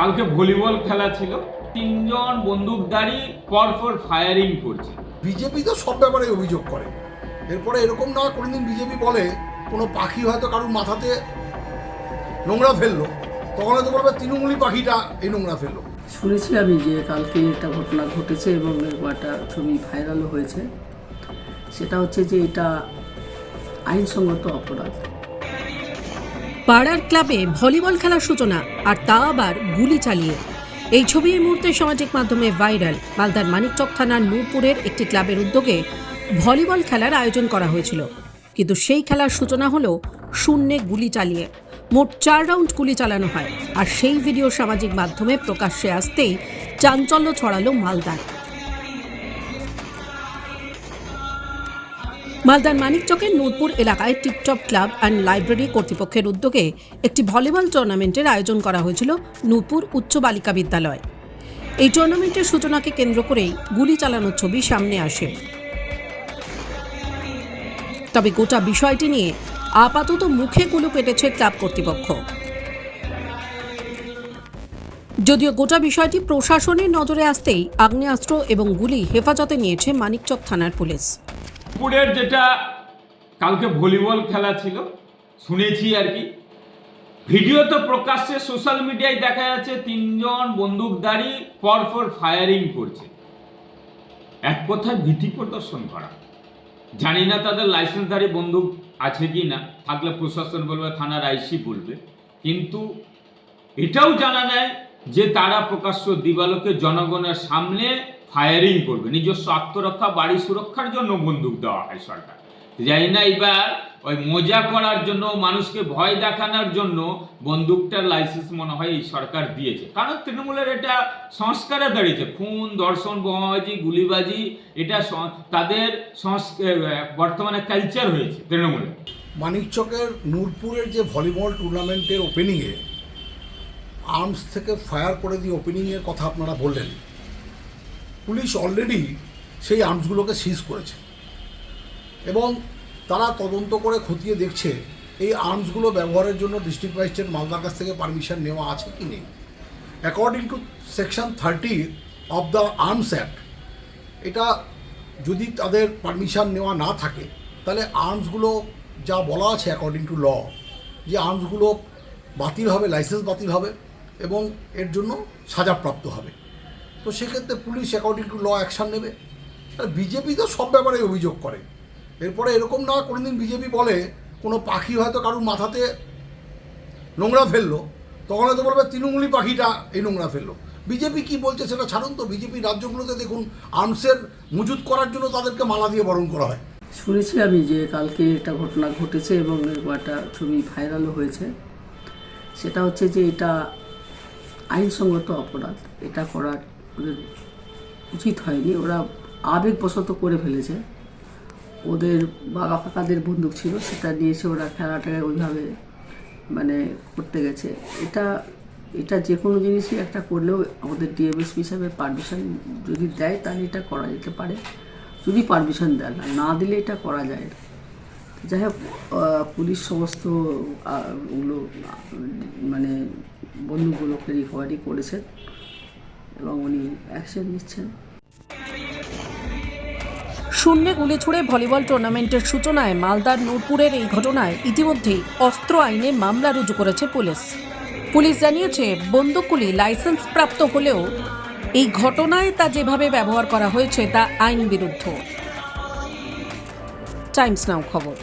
কালকে ভলিবল খেলা ছিল, তিনজন বন্দুকধারী পরপর ফায়ারিং করছে। বিজেপি তো সব ব্যাপারে অভিযোগ করে, এরপরে এরকম না কোনোদিন বিজেপি বলে কোনো পাখি হয়তো কারুর মাথাতে নোংরা ফেললো, তখন হয়তো বলবে তৃণমূলী পাখিটা এই নোংরা ফেললো। শুনেছি আমি যে কালকে একটা ঘটনা ঘটেছে এবং একটা ছবি ভাইরালও হয়েছে। সেটা হচ্ছে যে এটা আইনসঙ্গত অপরাধ। পাড়ার ক্লাবে ভলিবল খেলার সূচনা, আর তা আবার গুলি চালিয়ে। এই ছবি এই মুহূর্তে সামাজিক মাধ্যমে ভাইরাল। মালদার মানিকচক থানার নূরপুরের একটি ক্লাবের উদ্যোগে ভলিবল খেলার আয়োজন করা হয়েছিল, কিন্তু সেই খেলার সূচনা হলো শূন্যে গুলি চালিয়ে। মোট 4 রাউন্ড গুলি চালানো হয়, আর সেই ভিডিও সামাজিক মাধ্যমে প্রকাশ্যে আসতেই চাঞ্চল্য ছড়ালো মালদায়। মালদার মানিকচকের নূরপুর এলাকায় টিপটপ ক্লাব অ্যান্ড লাইব্রেরি কর্তৃপক্ষের উদ্যোগে একটি ভলিবল টুর্নামেন্টের আয়োজন করা হয়েছিল নূরপুর উচ্চ বালিকা বিদ্যালয়। এই টুর্নামেন্টের সূচনাকে কেন্দ্র করেই গুলি চালানোর ছবি সামনে আসে। তবে গোটা বিষয়টি নিয়ে আপাতত মুখে কুলু পেটেছে ক্লাব কর্তৃপক্ষ। যদিও গোটা বিষয়টি প্রশাসনের নজরে আসতেই আগ্নেয়াস্ত্র এবং গুলি হেফাজতে নিয়েছে মানিকচক থানার পুলিশ। দুপুরের যেটা কালকে ভলিবল খেলা ছিল শুনেছি আর কি, ভিডিও তো প্রকাশ্যে সোশ্যাল মিডিয়ায় দেখা যাচ্ছে তিনজন বন্দুকধারী পরপর ফায়ারিং করছে। এক কথায় ভীতি প্রদর্শন করা। জানি না তাদের লাইসেন্সধারী বন্দুক আছে কি না, থাকলে প্রশাসন বলবে, থানার আইসি বলবে, কিন্তু এটাও জানা নেই যে তারা প্রকাশ্য দিবালোকে জনগণের সামনে ফায়ারিং করবে। নিজস্ব আত্মরক্ষা, বাড়ি সুরক্ষার জন্য বন্দুক দেওয়া হয় সরকার। জানি না এবার ওই মজা করার জন্য, মানুষকে ভয় দেখানোর জন্য বন্দুকটার লাইসেন্স মনে হয় এই সরকার দিয়েছে। কারণ তৃণমূলের এটা সংস্কারে দাঁড়িয়েছে, খুন, ধর্ষণ, বোমাবাজি, গুলিবাজি, এটা তাদের বর্তমানে কালচার হয়েছে তৃণমূলের। মানিকচকের নূরপুরের যে ভলিবল টুর্নামেন্টের ওপেনিংয়ে আর্মস থেকে ফায়ার করে দিয়ে ওপেনিংয়ের কথা আপনারা বললেন, পুলিশ অলরেডি সেই আর্মসগুলোকে সিজ করেছে এবং তারা তদন্ত করে খতিয়ে দেখছে এই আর্মসগুলো ব্যবহারের জন্য ডিস্ট্রিক্ট ম্যাজিস্ট্রেট মালদার কাছ থেকে পারমিশন নেওয়া আছে কি নেই। According to section 30 of the arms act, এটা যদি তাদের পারমিশন নেওয়া না থাকে তাহলে আর্মসগুলো যা বলা আছে অ্যাকর্ডিং টু ল, যে আর্মসগুলো বাতিল হবে, লাইসেন্স বাতিল হবে এবং এর জন্য সাজাপ্রাপ্ত হবে। তো সেক্ষেত্রে police according to law action নেবে। আর বিজেপি তো সব ব্যাপারে অভিযোগ করে, এরপরে এরকম না কোনোদিন বিজেপি বলে কোনো পাখি হয়তো কারুর মাথাতে নোংরা ফেললো, তখন হয়তো বলবে তৃণমূলী পাখিটা এই নোংরা ফেললো। বিজেপি কি বলছে সেটা ছাড়ুন তো। বিজেপি রাজ্যগুলোতে দেখুন আর্মসের মজুত করার জন্য তাদেরকে মালা দিয়ে বরণ করা হয়। শুনেছি আমি যে কালকে একটা ঘটনা ঘটেছে এবং একটা ছবি ভাইরালও হয়েছে। সেটা হচ্ছে যে এটা আইনসঙ্গত অপরাধ। এটা করার ওদের উচিত হয়নি, ওরা আবেগবশত করে ফেলেছে। ওদের বাবা কাকাদের বন্দুক ছিল, সেটা নিয়েছে ওরা খেলাটাকে ওইভাবে মানে করতে গেছে। এটা যে কোনো জিনিসই একটা করলেও আমাদের ডিএমএসপি হিসাবে পারমিশন যদি দেয় তাহলে এটা করা যেতে পারে, যদি পারমিশন দেয় না দিলে এটা করা যায় না। যাই হোক, পুলিশ সমস্ত ওগুলো মানে বন্দুকগুলোকে রিকভারি করেছেন এবং উনি অ্যাকশন নিচ্ছেন। শূন্যে গুলি ছুড়ে ভলিবল টুর্নামেন্টের সূচনায় মালদার নূরপুরের এই ঘটনায় ইতিমধ্যেই অস্ত্র আইনে মামলা রুজু করেছে পুলিশ। পুলিশ জানিয়েছে বন্দুকগুলি লাইসেন্স প্রাপ্ত হলেও এই ঘটনায় তা যেভাবে ব্যবহার করা হয়েছে তা আইন বিরুদ্ধ। টাইমস নাও খবর।